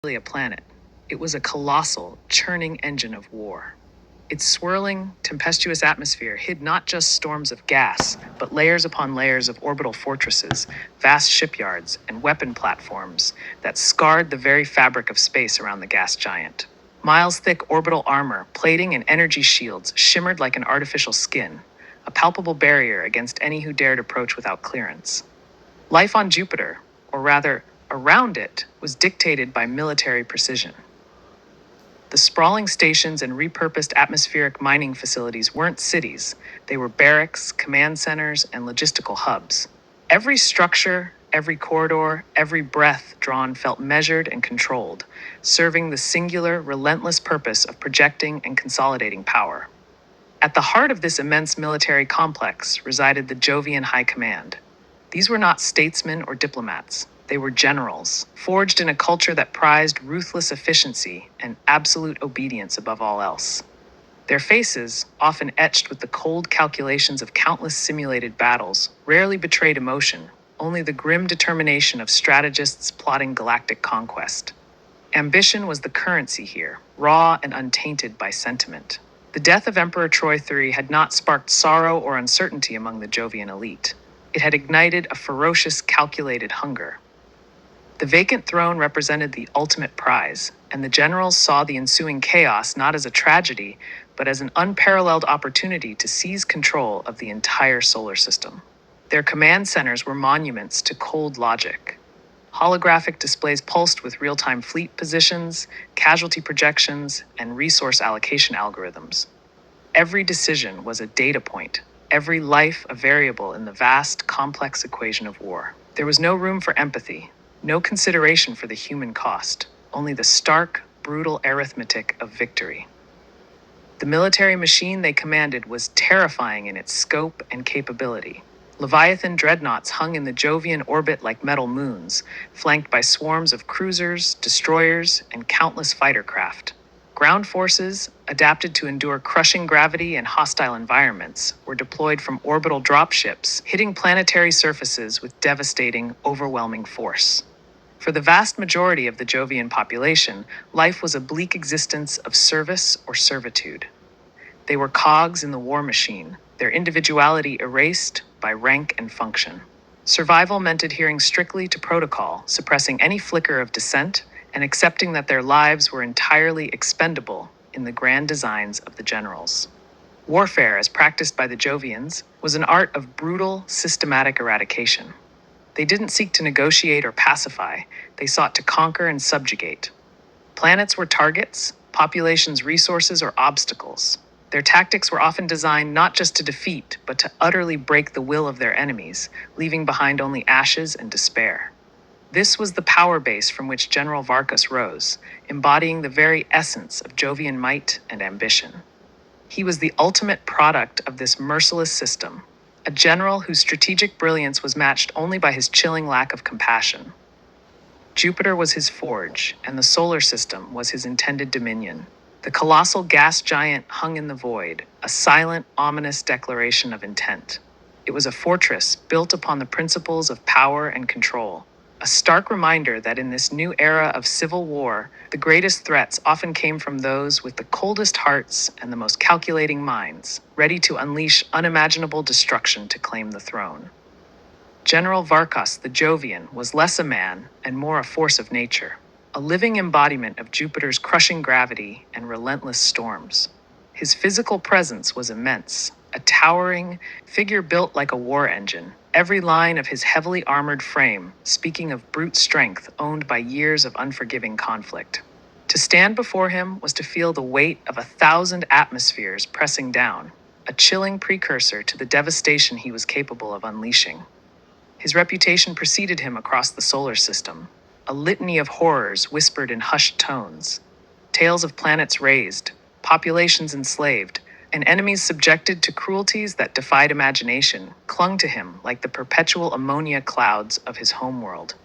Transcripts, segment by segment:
simply a planet. It was a colossal, churning engine of war. Its swirling, tempestuous atmosphere hid not just storms of gas, but layers upon layers of orbital fortresses, vast shipyards, and weapon platforms that scarred the very fabric of space around the gas giant. Miles-thick orbital armor, plating, and energy shields shimmered like an artificial skin, a palpable barrier against any who dared approach without clearance. Life on Jupiter, or rather, around it, was dictated by military precision. The sprawling stations and repurposed atmospheric mining facilities weren't cities, they were barracks, command centers, and logistical hubs. Every structure, every corridor, every breath drawn felt measured and controlled, serving the singular, relentless purpose of projecting and consolidating power. At the heart of this immense military complex resided the Jovian High Command. These were not statesmen or diplomats. They were generals, forged in a culture that prized ruthless efficiency and absolute obedience above all else. Their faces, often etched with the cold calculations of countless simulated battles, rarely betrayed emotion, only the grim determination of strategists plotting galactic conquest. Ambition was the currency here, raw and untainted by sentiment. The death of Emperor Troy III had not sparked sorrow or uncertainty among the Jovian elite. It had ignited a ferocious, calculated hunger. The vacant throne represented the ultimate prize, and the generals saw the ensuing chaos not as a tragedy, but as an unparalleled opportunity to seize control of the entire solar system. Their command centers were monuments to cold logic. Holographic displays pulsed with real-time fleet positions, casualty projections, and resource allocation algorithms. Every decision was a data point, every life a variable in the vast, complex equation of war. There was no room for empathy, no consideration for the human cost, only the stark, brutal arithmetic of victory. The military machine they commanded was terrifying in its scope and capability. Leviathan dreadnoughts hung in the Jovian orbit like metal moons, flanked by swarms of cruisers, destroyers, and countless fighter craft. Ground forces, adapted to endure crushing gravity and hostile environments, were deployed from orbital dropships, hitting planetary surfaces with devastating, overwhelming force. For the vast majority of the Jovian population, life was a bleak existence of service or servitude. They were cogs in the war machine, their individuality erased by rank and function. Survival meant adhering strictly to protocol, suppressing any flicker of dissent, and accepting that their lives were entirely expendable in the grand designs of the generals. Warfare, as practiced by the Jovians, was an art of brutal, systematic eradication. They didn't seek to negotiate or pacify, they sought to conquer and subjugate. Planets were targets, populations resources, or obstacles. Their tactics were often designed not just to defeat, but to utterly break the will of their enemies, leaving behind only ashes and despair. This was the power base from which General Varkas rose, embodying the very essence of Jovian might and ambition. He was the ultimate product of this merciless system, a general whose strategic brilliance was matched only by his chilling lack of compassion. Jupiter was his forge, and the solar system was his intended dominion. The colossal gas giant hung in the void, a silent, ominous declaration of intent. It was a fortress built upon the principles of power and control, a stark reminder that in this new era of civil war, the greatest threats often came from those with the coldest hearts and the most calculating minds, ready to unleash unimaginable destruction to claim the throne. General Varkas the Jovian was less a man and more a force of nature, a living embodiment of Jupiter's crushing gravity and relentless storms. His physical presence was immense, a towering figure built like a war engine, every line of his heavily armored frame speaking of brute strength owned by years of unforgiving conflict. To stand before him was to feel the weight of 1,000 atmospheres pressing down, a chilling precursor to the devastation he was capable of unleashing. His reputation preceded him across the solar system, a litany of horrors whispered in hushed tones. Tales of planets razed, populations enslaved, and enemies subjected to cruelties that defied imagination clung to him like the perpetual ammonia clouds of his homeworld.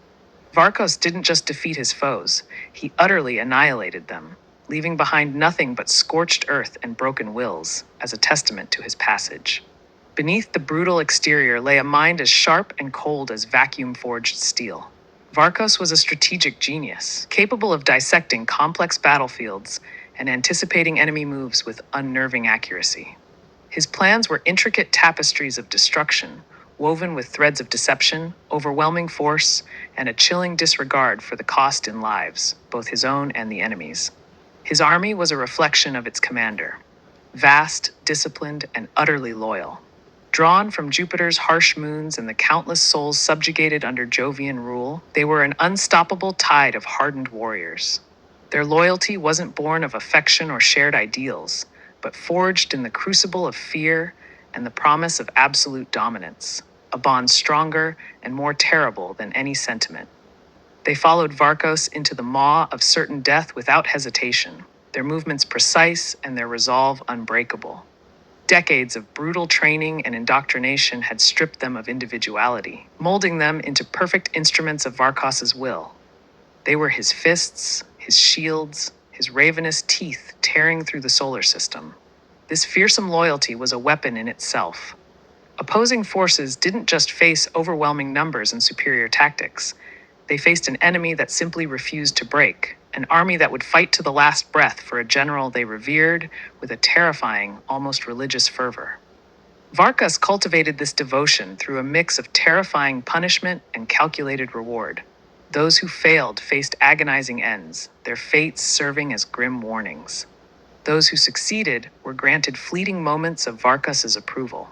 Varkos didn't just defeat his foes, he utterly annihilated them, leaving behind nothing but scorched earth and broken wills as a testament to his passage. Beneath the brutal exterior lay a mind as sharp and cold as vacuum-forged steel. Varkos was a strategic genius, capable of dissecting complex battlefields and anticipating enemy moves with unnerving accuracy. His plans were intricate tapestries of destruction, woven with threads of deception, overwhelming force, and a chilling disregard for the cost in lives, both his own and the enemy's. His army was a reflection of its commander, vast, disciplined, and utterly loyal. Drawn from Jupiter's harsh moons and the countless souls subjugated under Jovian rule, they were an unstoppable tide of hardened warriors. Their loyalty wasn't born of affection or shared ideals, but forged in the crucible of fear and the promise of absolute dominance, a bond stronger and more terrible than any sentiment. They followed Varkos into the maw of certain death without hesitation, their movements precise and their resolve unbreakable. Decades of brutal training and indoctrination had stripped them of individuality, molding them into perfect instruments of Varkos's will. They were his fists, his shields, his ravenous teeth tearing through the solar system. This fearsome loyalty was a weapon in itself. Opposing forces didn't just face overwhelming numbers and superior tactics. They faced an enemy that simply refused to break, an army that would fight to the last breath for a general they revered with a terrifying, almost religious fervor. Varkas cultivated this devotion through a mix of terrifying punishment and calculated reward. Those who failed faced agonizing ends, their fates serving as grim warnings. Those who succeeded were granted fleeting moments of Varkas's approval,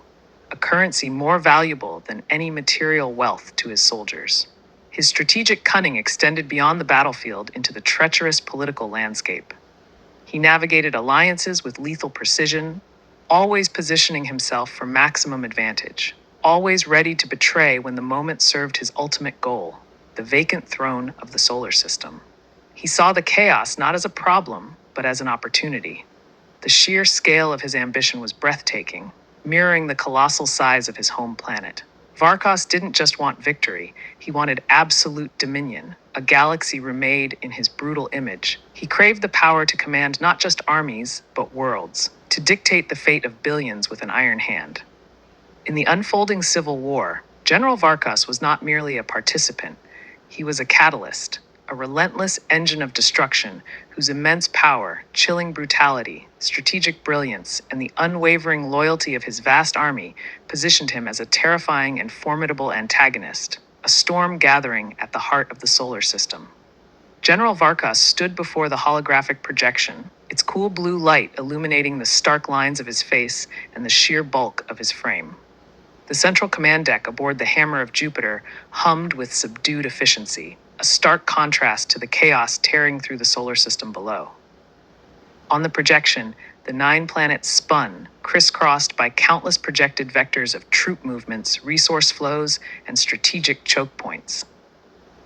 a currency more valuable than any material wealth to his soldiers. His strategic cunning extended beyond the battlefield into the treacherous political landscape. He navigated alliances with lethal precision, always positioning himself for maximum advantage, always ready to betray when the moment served his ultimate goal, the vacant throne of the solar system. He saw the chaos not as a problem, but as an opportunity. The sheer scale of his ambition was breathtaking, mirroring the colossal size of his home planet. Varkos didn't just want victory, he wanted absolute dominion, a galaxy remade in his brutal image. He craved the power to command not just armies, but worlds, to dictate the fate of billions with an iron hand. In the unfolding civil war, General Varkos was not merely a participant, he was a catalyst, a relentless engine of destruction whose immense power, chilling brutality, strategic brilliance, and the unwavering loyalty of his vast army positioned him as a terrifying and formidable antagonist, a storm gathering at the heart of the solar system. General Varkos stood before the holographic projection, its cool blue light illuminating the stark lines of his face and the sheer bulk of his frame. The central command deck aboard the Hammer of Jupiter hummed with subdued efficiency, a stark contrast to the chaos tearing through the solar system below. On the projection, the 9 planets spun, crisscrossed by countless projected vectors of troop movements, resource flows, and strategic choke points.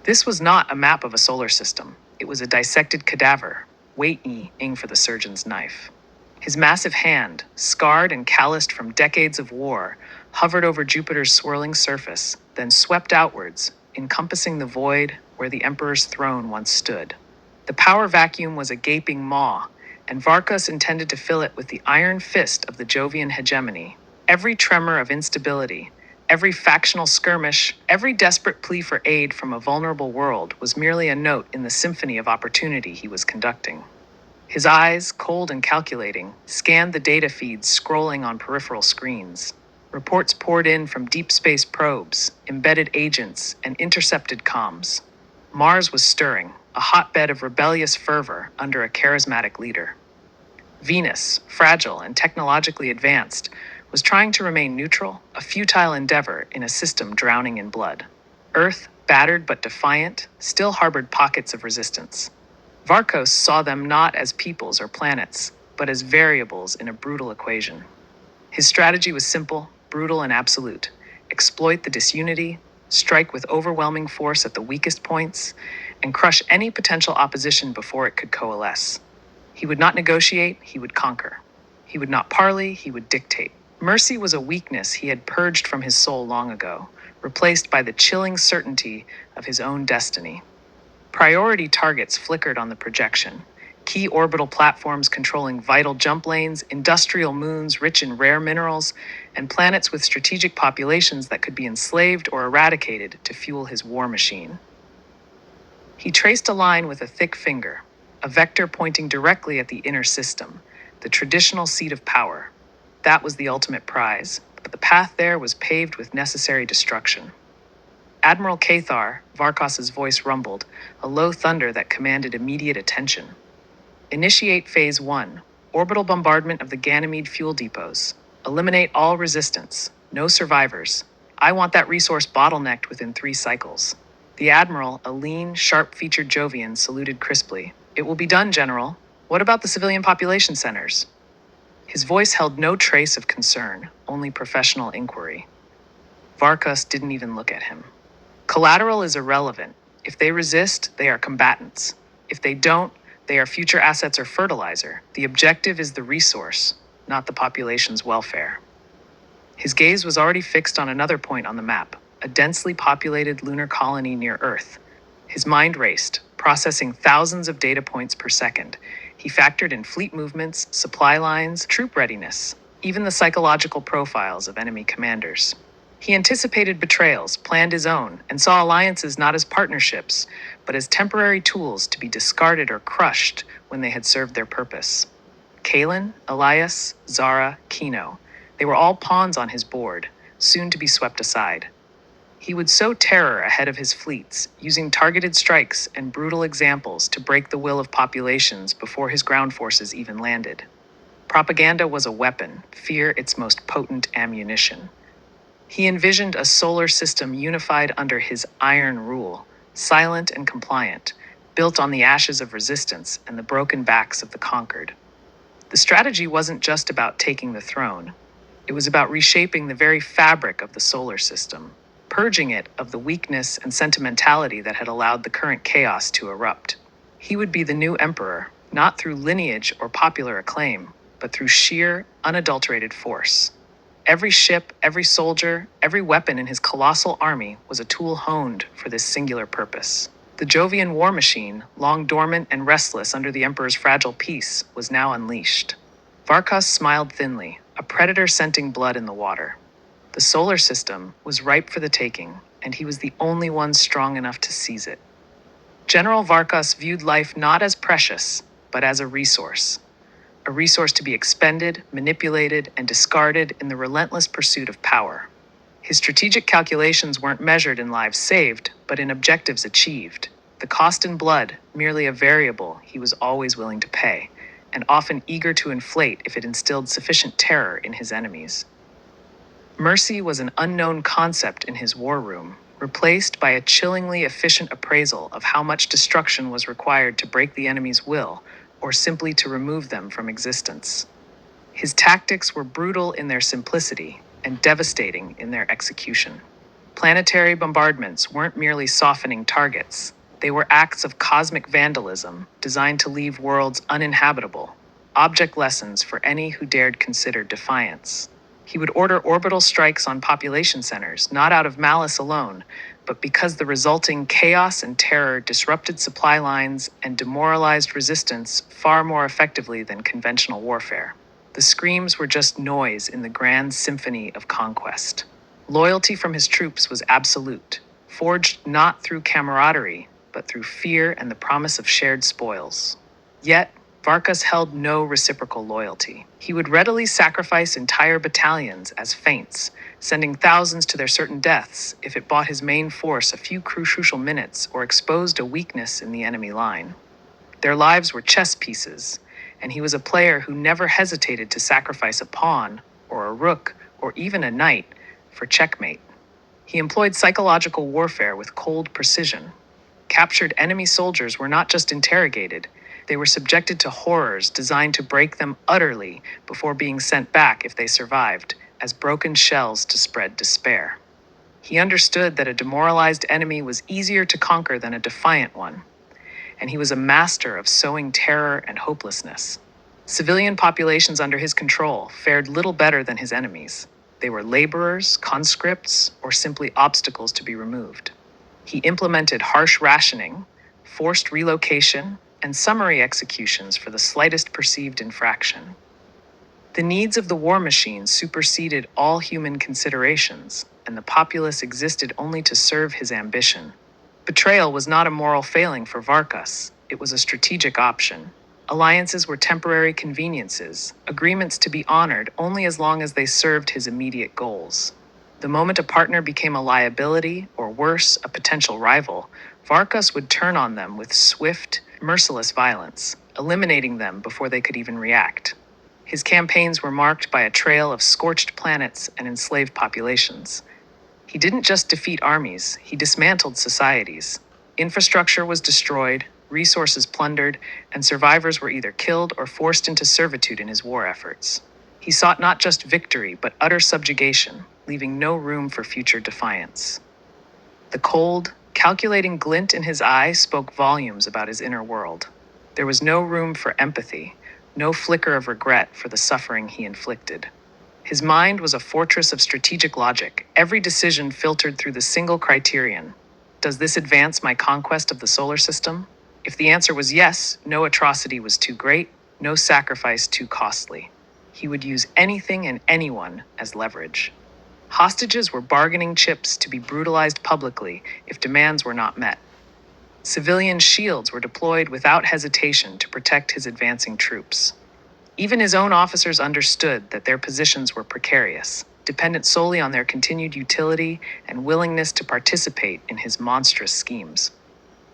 This was not a map of a solar system. It was a dissected cadaver, waiting for the surgeon's knife. His massive hand, scarred and calloused from decades of war, hovered over Jupiter's swirling surface, then swept outwards, encompassing the void where the Emperor's throne once stood. The power vacuum was a gaping maw, and Varkos intended to fill it with the iron fist of the Jovian hegemony. Every tremor of instability, every factional skirmish, every desperate plea for aid from a vulnerable world was merely a note in the symphony of opportunity he was conducting. His eyes, cold and calculating, scanned the data feeds scrolling on peripheral screens. Reports poured in from deep space probes, embedded agents, and intercepted comms. Mars was stirring, a hotbed of rebellious fervor under a charismatic leader. Venus, fragile and technologically advanced, was trying to remain neutral, a futile endeavor in a system drowning in blood. Earth, battered but defiant, still harbored pockets of resistance. Varkos saw them not as peoples or planets, but as variables in a brutal equation. His strategy was simple, brutal, and absolute. Exploit the disunity, strike with overwhelming force at the weakest points, and crush any potential opposition before it could coalesce. He would not negotiate, he would conquer. He would not parley, he would dictate. Mercy was a weakness he had purged from his soul long ago, replaced by the chilling certainty of his own destiny. Priority targets flickered on the projection. Key orbital platforms controlling vital jump lanes, industrial moons rich in rare minerals, and planets with strategic populations that could be enslaved or eradicated to fuel his war machine. He traced a line with a thick finger, a vector pointing directly at the inner system, the traditional seat of power. That was the ultimate prize, but the path there was paved with necessary destruction. Admiral Cathar, Varkos's voice rumbled, a low thunder that commanded immediate attention. Initiate Phase 1, orbital bombardment of the Ganymede fuel depots. Eliminate all resistance. No survivors. I want that resource bottlenecked within 3 cycles. The Admiral, a lean, sharp-featured Jovian, saluted crisply. It will be done, General. What about the civilian population centers? His voice held no trace of concern, only professional inquiry. Varkos didn't even look at him. Collateral is irrelevant. If they resist, they are combatants. If they don't, they are future assets or fertilizer. The objective is the resource, not the population's welfare. His gaze was already fixed on another point on the map, a densely populated lunar colony near Earth. His mind raced, processing thousands of data points per second. He factored in fleet movements, supply lines, troop readiness, even the psychological profiles of enemy commanders. He anticipated betrayals, planned his own, and saw alliances not as partnerships, but as temporary tools to be discarded or crushed when they had served their purpose. Kalen, Elias, Zara, Kino, they were all pawns on his board, soon to be swept aside. He would sow terror ahead of his fleets, using targeted strikes and brutal examples to break the will of populations before his ground forces even landed. Propaganda was a weapon, fear its most potent ammunition. He envisioned a solar system unified under his iron rule, silent and compliant, built on the ashes of resistance and the broken backs of the conquered. The strategy wasn't just about taking the throne. It was about reshaping the very fabric of the solar system, purging it of the weakness and sentimentality that had allowed the current chaos to erupt. He would be the new emperor, not through lineage or popular acclaim, but through sheer, unadulterated force. Every ship, every soldier, every weapon in his colossal army was a tool honed for this singular purpose. The Jovian war machine, long dormant and restless under the Emperor's fragile peace, was now unleashed. Varkos smiled thinly, a predator scenting blood in the water. The solar system was ripe for the taking, and he was the only one strong enough to seize it. General Varkos viewed life not as precious, but as a resource to be expended, manipulated, and discarded in the relentless pursuit of power. His strategic calculations weren't measured in lives saved, but in objectives achieved. The cost in blood, merely a variable he was always willing to pay, and often eager to inflate if it instilled sufficient terror in his enemies. Mercy was an unknown concept in his war room, replaced by a chillingly efficient appraisal of how much destruction was required to break the enemy's will, or simply to remove them from existence. His tactics were brutal in their simplicity and devastating in their execution. Planetary bombardments weren't merely softening targets. They were acts of cosmic vandalism designed to leave worlds uninhabitable, object lessons for any who dared consider defiance. He would order orbital strikes on population centers, not out of malice alone, but because the resulting chaos and terror disrupted supply lines and demoralized resistance far more effectively than conventional warfare. The screams were just noise in the grand symphony of conquest. Loyalty from his troops was absolute, forged not through camaraderie, but through fear and the promise of shared spoils. Yet, Varkos held no reciprocal loyalty. He would readily sacrifice entire battalions as feints, sending thousands to their certain deaths if it bought his main force a few crucial minutes or exposed a weakness in the enemy line. Their lives were chess pieces, and he was a player who never hesitated to sacrifice a pawn, or a rook, or even a knight for checkmate. He employed psychological warfare with cold precision. Captured enemy soldiers were not just interrogated, they were subjected to horrors designed to break them utterly before being sent back if they survived, as broken shells to spread despair. He understood that a demoralized enemy was easier to conquer than a defiant one, and he was a master of sowing terror and hopelessness. Civilian populations under his control fared little better than his enemies. They were laborers, conscripts, or simply obstacles to be removed. He implemented harsh rationing, forced relocation, and summary executions for the slightest perceived infraction. The needs of the war machine superseded all human considerations, and the populace existed only to serve his ambition. Betrayal was not a moral failing for Varkas, it was a strategic option. Alliances were temporary conveniences, agreements to be honored only as long as they served his immediate goals. The moment a partner became a liability, or worse, a potential rival, Varkas would turn on them with swift, merciless violence, eliminating them before they could even react. His campaigns were marked by a trail of scorched planets and enslaved populations. He didn't just defeat armies, he dismantled societies. Infrastructure was destroyed, resources plundered, and survivors were either killed or forced into servitude in his war efforts. He sought not just victory, but utter subjugation, leaving no room for future defiance. The cold, calculating glint in his eye spoke volumes about his inner world. There was no room for empathy, no flicker of regret for the suffering he inflicted. His mind was a fortress of strategic logic, every decision filtered through the single criterion: does this advance my conquest of the solar system? If the answer was yes, no atrocity was too great, no sacrifice too costly. He would use anything and anyone as leverage. Hostages were bargaining chips to be brutalized publicly if demands were not met. Civilian shields were deployed without hesitation to protect his advancing troops. Even his own officers understood that their positions were precarious, dependent solely on their continued utility and willingness to participate in his monstrous schemes.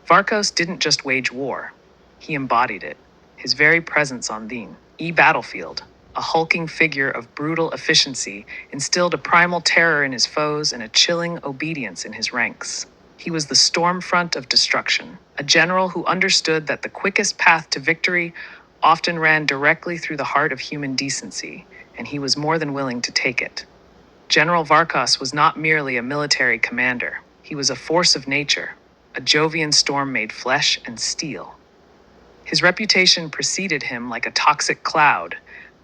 Varkos didn't just wage war, he embodied it. His very presence on the battlefield, a hulking figure of brutal efficiency, instilled a primal terror in his foes and a chilling obedience in his ranks. He was the storm front of destruction, a general who understood that the quickest path to victory often ran directly through the heart of human decency, and he was more than willing to take it. General Varkas was not merely a military commander, he was a force of nature, a Jovian storm made flesh and steel. His reputation preceded him like a toxic cloud,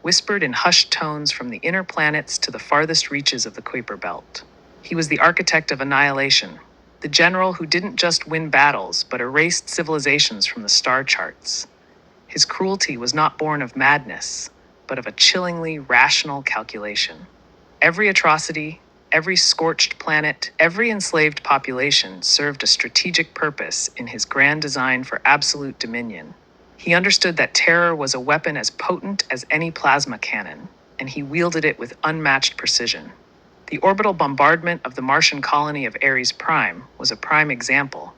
whispered in hushed tones from the inner planets to the farthest reaches of the Kuiper Belt. He was the architect of annihilation, the general who didn't just win battles but erased civilizations from the star charts. His cruelty was not born of madness, but of a chillingly rational calculation. Every atrocity, every scorched planet, every enslaved population served a strategic purpose in his grand design for absolute dominion. He understood that terror was a weapon as potent as any plasma cannon, and he wielded it with unmatched precision. The orbital bombardment of the Martian colony of Ares Prime was a prime example.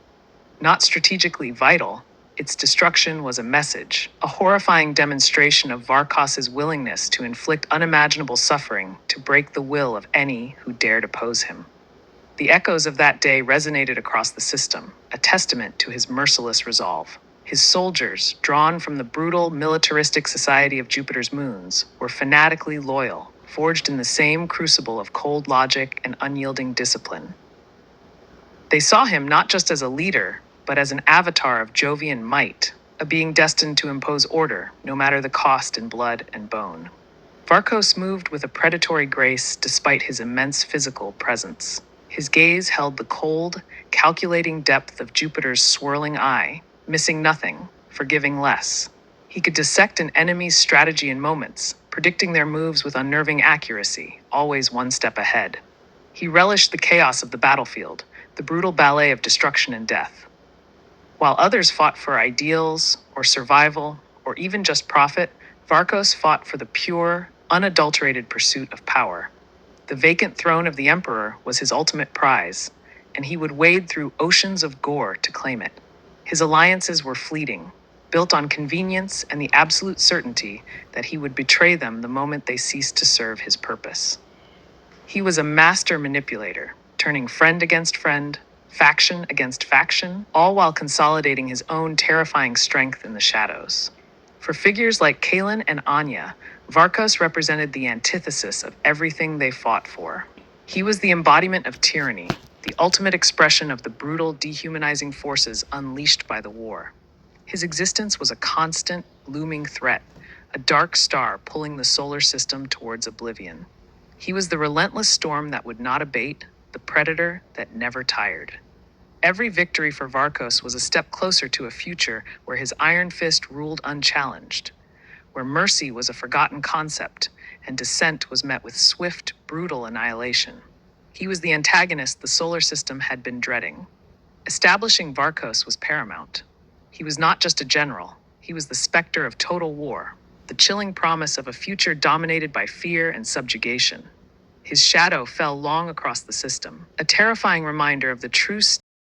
Not strategically vital, its destruction was a message, a horrifying demonstration of Varkos's willingness to inflict unimaginable suffering to break the will of any who dared oppose him. The echoes of that day resonated across the system, a testament to his merciless resolve. His soldiers, drawn from the brutal, militaristic society of Jupiter's moons, were fanatically loyal, forged in the same crucible of cold logic and unyielding discipline. They saw him not just as a leader, but as an avatar of Jovian might, a being destined to impose order, no matter the cost in blood and bone. Varkos moved with a predatory grace despite his immense physical presence. His gaze held the cold, calculating depth of Jupiter's swirling eye, missing nothing, forgiving less. He could dissect an enemy's strategy in moments, predicting their moves with unnerving accuracy, always one step ahead. He relished the chaos of the battlefield, the brutal ballet of destruction and death. While others fought for ideals, or survival, or even just profit, Varkos fought for the pure, unadulterated pursuit of power. The vacant throne of the emperor was his ultimate prize, and he would wade through oceans of gore to claim it. His alliances were fleeting, built on convenience and the absolute certainty that he would betray them the moment they ceased to serve his purpose. He was a master manipulator, turning friend against friend, faction against faction, all while consolidating his own terrifying strength in the shadows. For figures like Kalen and Anya, Varkos represented the antithesis of everything they fought for. He was the embodiment of tyranny, the ultimate expression of the brutal, dehumanizing forces unleashed by the war. His existence was a constant, looming threat, a dark star pulling the solar system towards oblivion. He was the relentless storm that would not abate, the predator that never tired. Every victory for Varkos was a step closer to a future where his iron fist ruled unchallenged, where mercy was a forgotten concept and dissent was met with swift, brutal annihilation. He was the antagonist the solar system had been dreading. Establishing Varkos was paramount. He was not just a general, he was the specter of total war, the chilling promise of a future dominated by fear and subjugation. His shadow fell long across the system, a terrifying reminder of the true